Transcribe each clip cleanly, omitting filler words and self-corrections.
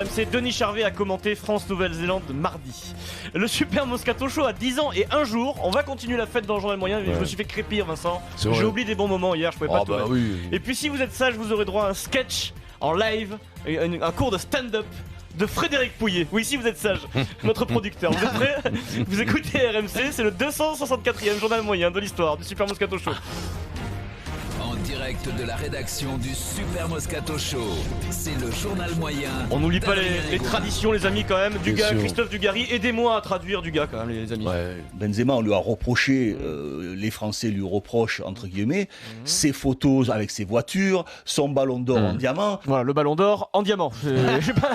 MC Denis Charvet a commenté France-Nouvelle-Zélande mardi. Le Super Moscato Show a 10 ans et un jour. On va continuer la fête dans le journal moyen. Je me suis fait crépir, Vincent. J'ai oublié des bons moments hier, je pouvais pas tout mettre. Oui. Et puis si vous êtes sage, vous aurez droit à un sketch en live, un cours de stand-up de Frédéric Pouillet. Oui, si vous êtes sage, notre producteur. Vous êtes prêts? Vous écoutez RMC, c'est le 264e journal moyen de l'histoire du Super Moscato Show. En direct de la rédaction du Super Moscato Show, c'est le journal moyen. On n'oublie pas les traditions, les amis, quand même. Dugas, sûr. Christophe Dugarry, aidez-moi à traduire Dugas, quand même, les amis. Ouais. Benzema, on lui a reproché, les Français lui reprochent, entre guillemets, ses photos avec ses voitures, son ballon d'or en diamant. Voilà, le ballon d'or en diamant. Je sais pas.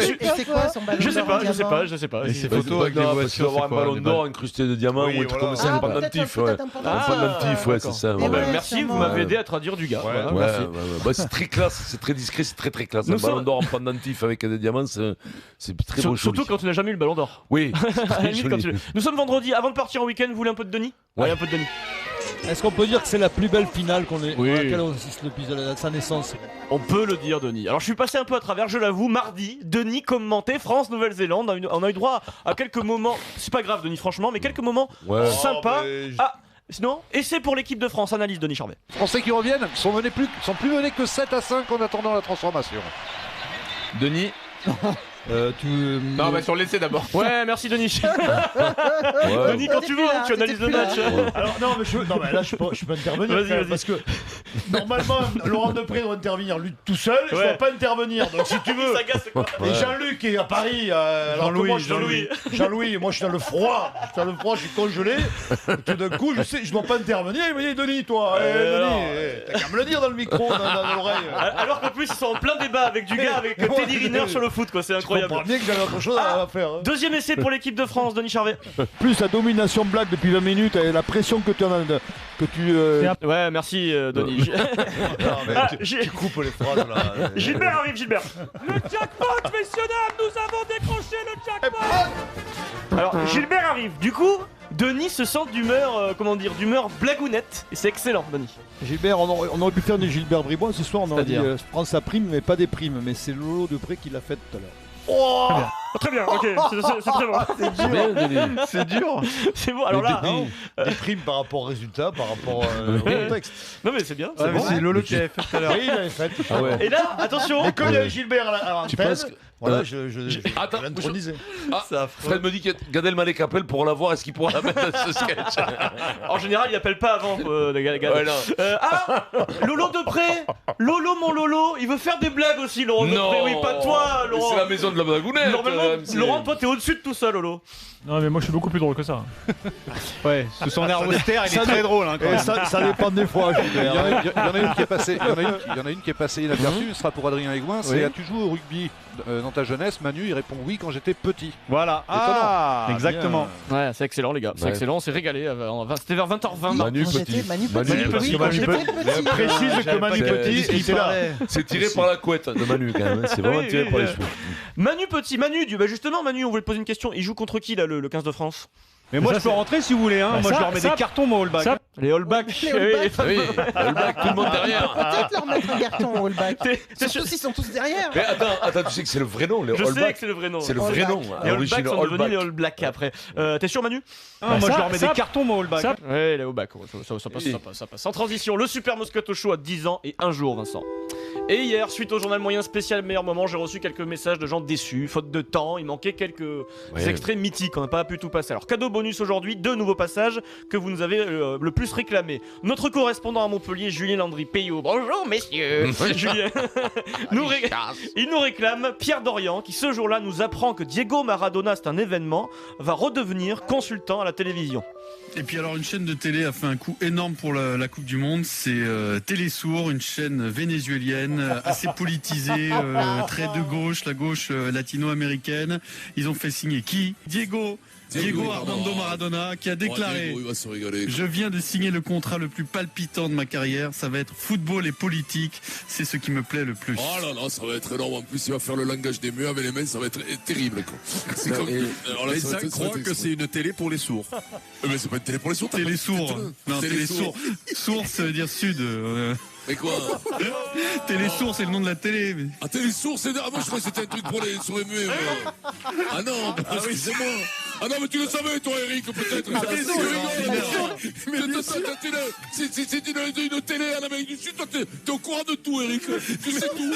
Et c'est quoi son ballon d'or en Je sais pas. Et ces Bah, photos avec les parce voitures, qu'il doit avoir un c'est quoi, ballon les d'or incrusté de diamants Oui, ou un truc voilà. comme ça, un pendentif. peut-être Un un pendentif, ouais, c'est ça. Mais ouais. ouais, Merci, sûrement. vous m'avez aidé à traduire Dugas. Voilà, Ouais, merci. Bah, c'est très classe, c'est très discret, c'est très classe. Nous Un ballon sommes- d'or en pendentif avec des diamants, c'est très beau. Surtout quand tu n'as jamais eu le ballon d'or. Oui, c'est À la très limite, quand joli. Nous sommes vendredi, avant de partir en week-end, vous voulez un peu de Denis? Ouais. Un peu de Denis. Est-ce qu'on peut dire que c'est la plus belle finale Oui. à laquelle on assiste depuis sa naissance? On peut le dire, Denis. Alors, je suis passé un peu à travers, je l'avoue. Mardi, Denis commentait France-Nouvelle-Zélande. On a eu droit à quelques moments. C'est pas grave, Denis, franchement, mais quelques moments Ouais. sympas. mais je- Ah, sinon, essai pour l'équipe de France. Analyse, Denis Charvet. Français qui reviennent sont plus menés que 7-5 en attendant la transformation. Denis. Non, mais sur l'essai d'abord. Ouais, merci, Denis. Ouais. Denis, quand tu veux, tu analyses le match. Alors non mais là je peux intervenir Vas-y, quand même, vas-y. parce que normalement Laurent Depré doit intervenir lui tout seul, je Ouais. dois pas intervenir, donc si tu veux. Ça gasse, quoi. Et Jean-Luc est à Paris, alors que moi, je suis Jean-Louis, moi je suis dans le froid, je suis congelé. Et tout d'un coup, je dois pas intervenir. Il me dit Denis, toi, alors, t'as qu'à me le dire dans le micro, dans l'oreille. Alors qu'en plus, ils sont en plein débat avec Dugas, avec Teddy Riner sur le foot, quoi. C'est Je incroyable. comprends bien que j'avais autre chose à faire. Hein. Deuxième essai pour l'équipe de France, Denis Charvet. Plus la domination blague depuis 20 minutes et la pression que tu en as, que tu. Ouais, merci, Denis. Non, mais Ah, tu coupes les phrases là. Gilbert arrive, Gilbert. Le jackpot, messieurs dames, nous avons décroché le jackpot. Alors, Gilbert arrive. Du coup, Denis se sent d'humeur, d'humeur blagounette. Et c'est excellent, Denis. Gilbert, on aurait pu faire des Gilbert Bribois ce soir, on aurait dit C'est-à-dire prends sa prime, mais pas des primes, mais c'est Lolo Depré qui l'a fait tout à l'heure. Oh, très bien, ok, c'est très bon. C'est bien, Denis. C'est dur. C'est bon, alors là, Des primes par rapport au résultat, par rapport au contexte. non mais c'est bien, c'est Ouais, bon. mais c'est Lolo qui avait fait tout à l'heure. Oui, il avait fait. Ah ouais. Et là, attention. Et comme il y avait Gilbert à Tu l'antenne, penses que- voilà, je Attends, l'ai intronisé. Ah, Fred me dit que Gad Elmaleh appelle pour la voir, est-ce qu'il pourra la mettre dans ce sketch? En général, il appelle pas avant, les gars. Ouais, non. Lolo Depré. Lolo, mon Lolo, il veut faire des blagues aussi, Laurent Depré. Oui, pas toi, Mais Laurent. c'est la maison de la blagounette. Normalement, MC. Laurent, toi, t'es au-dessus de tout ça, Lolo. Non mais moi je suis beaucoup plus drôle que ça. Ouais, sous son air austère, il est Ça très dé- drôle. Hein, quand Et même. ça dépend des fois, Il y Gilbert. en a une qui est passée, il y en a une qui est passée inaperçue, ce sera pour Adrien Aigouin. C'est as-tu joué au rugby dans ta jeunesse? Manu, il répond oui quand j'étais petit. Voilà. Ah, Exactement. Ouais, c'est excellent, les gars. C'est Ouais. excellent, on s'est régalé. C'était vers 20h20. Manu Quand j'étais Petit. Manu Manu Petit, Petit. oui, quand j'étais petit. Précise que Manu Petit était là. C'est tiré par la couette de Manu quand même. C'est vraiment Oui, tiré oui, par les oui. cheveux. Manu Petit, bah justement, Manu, on voulait te poser une question. Il joue contre qui, là, le 15 de France? Mais moi, Ça, je peux c'est- rentrer si vous voulez. Hein. Bah, Moi, ça- je leur mets ça- des cartons, moi, all-back. ça- Les All-Back. Les All-Back. Oui, le bac, tout le monde derrière. Peut-être leur mettre un carton au All-Back. T'es sûr? Surtout s'ils sont tous derrière. Mais attends, tu sais que c'est le vrai nom, les Je sais All-Back. que c'est le vrai nom. C'est le All vrai Back. nom. Les à All-Back l'origine, sont devenus les All-Back. All Black après. T'es sûr, Manu? Ah, moi, ça- je leur mets ça- des cartons, moi, all-back. ça- Ouais, les All-Back, ça passe. En transition, le Super Moscato Show à 10 ans et un jour, Vincent. Et hier, suite au journal moyen spécial meilleur moment, j'ai reçu quelques messages de gens déçus, faute de temps, il manquait quelques extraits mythiques, on n'a pas pu tout passer. Alors cadeau bonus aujourd'hui, 2 nouveaux passages que vous nous avez le plus réclamé. Notre correspondant à Montpellier, Julien Landry-Payot. Bonjour messieurs. Julien. Il nous réclame Pierre Dorian qui ce jour-là nous apprend que Diego Maradona, c'est un événement, va redevenir consultant à la télévision. Et puis alors une chaîne de télé a fait un coup énorme pour la Coupe du Monde, c'est Télésour, une chaîne vénézuélienne assez politisée, très de gauche, la gauche latino-américaine. Ils ont fait signer qui? Diego Armando Maradona qui a déclaré je viens de signer le contrat le plus palpitant de ma carrière, ça va être football et politique, c'est ce qui me plaît le plus. Oh là là, ça va être énorme. En plus, il va faire le langage des murs avec les mains, ça va être terrible. Quoi. C'est comme... Alors là, ça croit que c'est une télé pour les sourds. Mais c'est pas une télé pour les sourds. Télésour. Non, Télésour. Source, ça veut dire sud. Mais quoi? Télésource, c'est le nom de la télé. Mais... Ah, Télésource, c'est... Ah, moi, je croyais que c'était un truc pour les sourds muets. Ah non, excusez-moi. Ah non, mais tu le savais, toi, Eric, peut-être. C'est une télé en Amérique du Sud. Toi, t'es au courant de tout, Eric. Tu sais tout.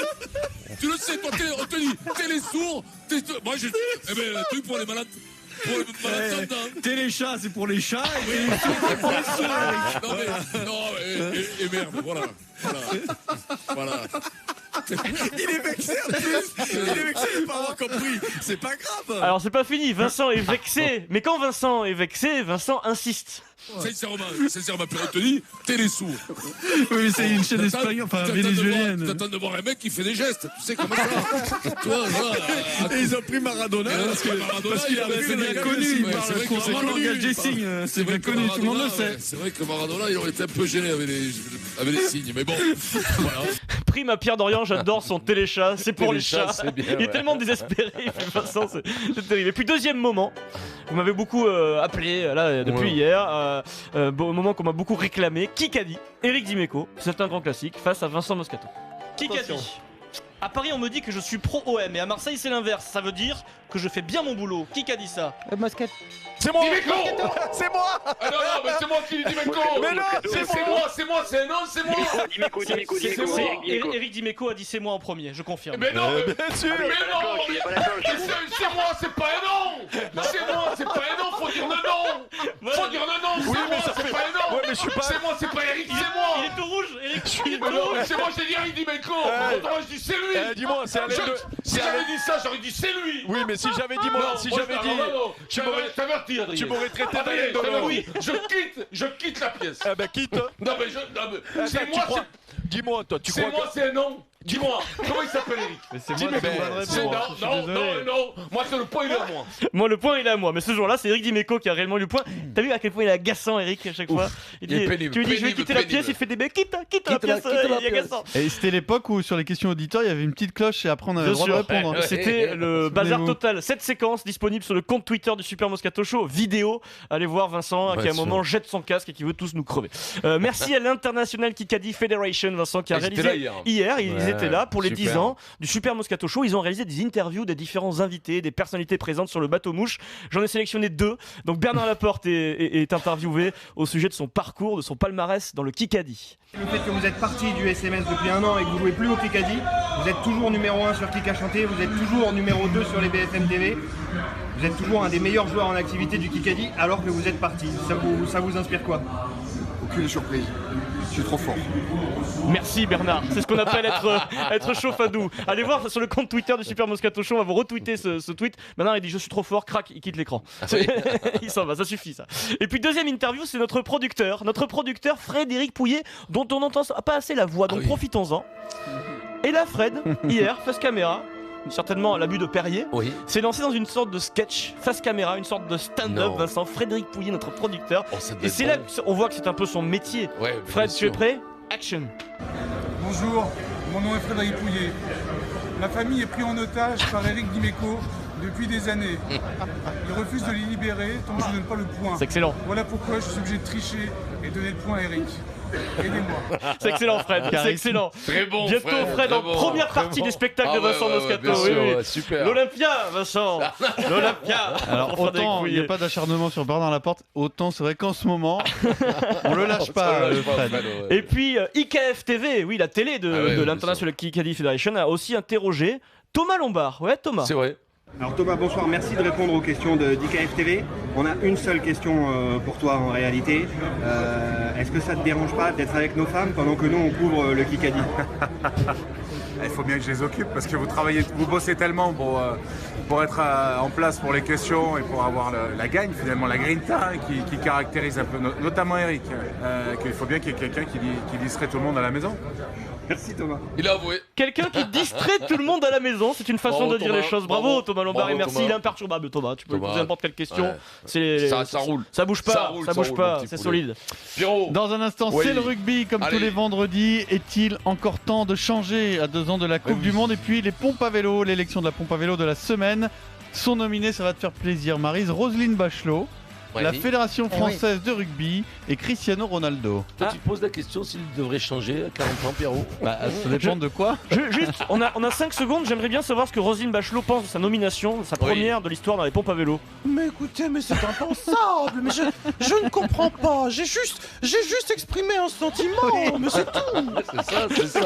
Tu le sais, toi, on te dit Télésourd. Moi, je... Eh ben, le truc pour les malades. Téléchat, c'est pour les chats, et télésourd, c'est pour les sourds. Non, merde, voilà. Il est vexé en plus. Il est vexé de ne pas avoir compris. C'est pas grave. Alors c'est pas fini, Vincent est vexé. Mais quand Vincent est vexé, Vincent insiste. Sincèrement, Pierre Anthony, Télésourd. Oui, c'est une chaîne espagnole, enfin vénézuélienne. T'attends de voir un mec qui fait des gestes, tu sais comment ça. Toi, et ils ont pris Maradona parce qu'il avait c'est bien connu, il parle couramment le langage des signes, c'est bien connu, tout le monde le sait. C'est vrai que Maradona, il aurait été un peu gêné avec les signes, mais bon, voilà. Prime à Pierre Dorian, j'adore son téléchat, c'est pour les chats. Il est tellement désespéré, Vincent, c'est terrible. Et puis deuxième moment, vous m'avez beaucoup appelé là depuis hier. Moment qu'on m'a beaucoup réclamé. Kikadi, Eric Dimeco, c'est un grand classique face à Vincent Moscato. Kikadi. À Paris, on me dit que je suis pro OM et à Marseille, c'est l'inverse. Ça veut dire que je fais bien mon boulot. Qui a dit ça? Moscato. C'est moi. Dimeco. C'est moi. Ah non, mais c'est moi qui dis Dimeco. Mais non, c'est moi, c'est Dimeco. Eric Dimeco a dit c'est moi en premier, je confirme. Mais non, bien sûr. Mais non, c'est moi, c'est pas un nom. C'est moi, c'est pas un nom, faut dire le nom. Faut dire le nom, c'est moi, c'est pas un nom. Ouais, mais je suis pas. C'est moi, c'est pas Eric, c'est moi. Il est tout rouge, Eric. C'est moi, j'ai dit Eric Dimeco. Autrement, je dis c'est lui. Dis-moi, c'est Alain de... Si j'avais dit ça, j'aurais dit c'est lui. Oui, mais si j'avais dit moi, si j'avais dit... Tu m'aurais traité d'Alain Delon. Oui, je quitte la pièce. Eh ben quitte. Non mais c'est moi, dis-moi, toi, tu crois c'est moi, c'est un nom. Dis-moi, comment il s'appelle Eric? Mais c'est moi qui Non, moi c'est le point, il est à moi. Moi le point il est à moi, mais ce jour-là c'est Eric Dimeco qui a réellement eu le point. T'as vu à quel point il est agaçant Eric à chaque fois? Il dit, tu lui dis je vais quitter la pièce, il fait des becs, quitte la pièce, il est agaçant. Et c'était l'époque où sur les questions auditeurs il y avait une petite cloche et après on avait le droit de répondre. C'était le bazar total. Cette séquence disponible sur le compte Twitter du Super Moscato Show, vidéo. Allez voir Vincent qui à un moment jette son casque et qui veut tous nous crever. Merci à l'International Kikadi Federation, Vincent qui a réalisé hier, ils étaient là pour les 10 ans du Super Moscato Show. Ils ont réalisé des interviews des différents invités, des personnalités présentes sur le bateau mouche. J'en ai sélectionné 2. Donc Bernard Laporte est interviewé au sujet de son parcours, de son palmarès dans le Kikadi. Le fait que vous êtes parti du SMS depuis un an et que vous jouez plus au Kikadi, vous êtes toujours numéro 1 sur Kik a chanté, vous êtes toujours numéro 2 sur les BFM TV, vous êtes toujours un des meilleurs joueurs en activité du Kikadi alors que vous êtes parti. Ça vous inspire quoi? Aucune surprise. Je suis trop fort. Merci Bernard, c'est ce qu'on appelle être chauffadou. Allez voir sur le compte Twitter du Super Moscato Show, on va vous retweeter ce tweet. Bernard il dit je suis trop fort, crac, il quitte l'écran. Il s'en va, ça suffit ça. Et puis deuxième interview, c'est notre producteur Frédéric Pouillet, dont on n'entend pas assez la voix, donc profitons-en. Et là Fred, hier, face caméra, certainement à l'abus de Perrier, s'est lancé dans une sorte de sketch face caméra, une sorte de stand-up. Vincent, Frédéric Pouillet, notre producteur. Et c'est là qu'on voit que c'est un peu son métier. Fred, tu es prêt? Action. Bonjour, mon nom est Frédéric Pouillet. Ma famille est prise en otage par Eric Dimeco depuis des années. Il refuse de les libérer tant que je ne donne pas le point. C'est excellent. Voilà pourquoi je suis obligé de tricher et donner le point à Eric. Aidez-moi. C'est excellent Fred, c'est excellent. Très bon. Bientôt Fred en première partie du spectacle de Vincent Moscato. Super. L'Olympia, Vincent. L'Olympia. Alors autant il n'y a pas d'acharnement sur Bernard Laporte, autant c'est vrai qu'en ce moment on le lâche pas. Fred. Et puis IKF TV, oui la télé de l'International Kikadi Federation a aussi interrogé Thomas Lombard. Ouais Thomas. C'est vrai. Alors Thomas, bonsoir, merci de répondre aux questions d'IKF TV. On a une seule question pour toi en réalité. Est-ce que ça te dérange pas d'être avec nos femmes pendant que nous on couvre le Kikadi? Il faut bien que je les occupe parce que vous bossez tellement pour être en place pour les questions et pour avoir la gagne, finalement la grinta qui caractérise un peu, notamment Eric, qu'il faut bien qu'il y ait quelqu'un qui distrait tout le monde à la maison. Merci Thomas. Il a avoué. Quelqu'un qui distrait tout le monde à la maison, c'est une façon de dire les choses. Bravo Thomas Lombard et merci, Thomas. il est imperturbable Thomas. Tu peux poser n'importe quelle question. Ça roule. Ça bouge pas, ça bouge pas, c'est solide. Pierrot. Dans un instant, c'est le rugby comme tous les vendredis. Est-il encore temps de changer à 2 ans de la Coupe du Monde? Et puis les pompes à vélo, l'élection de la pompe à vélo de la semaine sont nominés, ça va te faire plaisir Maryse. Roselyne Bachelot, la Fédération française de rugby et Cristiano Ronaldo. Toi, tu te poses la question s'il devrait changer à 40 ans, Pierrot. Bah, ça dépend de quoi. Juste, on a 5 secondes, j'aimerais bien savoir ce que Roselyne Bachelot pense de sa nomination, sa première de l'histoire dans les pompes à vélo. Mais écoutez, mais c'est impensable. Mais je ne comprends pas. J'ai juste exprimé un sentiment. Mais c'est tout. C'est ça.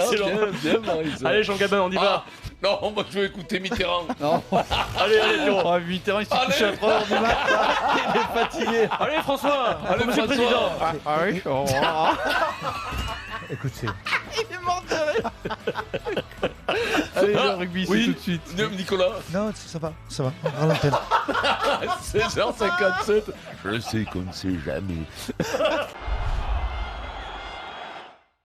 Bien, Maryse. Allez, Jean Gabin, on y va. Non, moi je veux écouter Mitterrand. Non. Allez, Pierrot. Oh, Mitterrand, il s'est couché à 3h du mat. Il est fatigué. Allez, François. Allez, Monsieur le François. Président. Ah oui. Écoutez. Il est mort de rire. Allez, le rugby, c'est tout de suite. Nicolas. Non, ça va. On prend l'antenne. 16h57. Je sais qu'on ne sait jamais.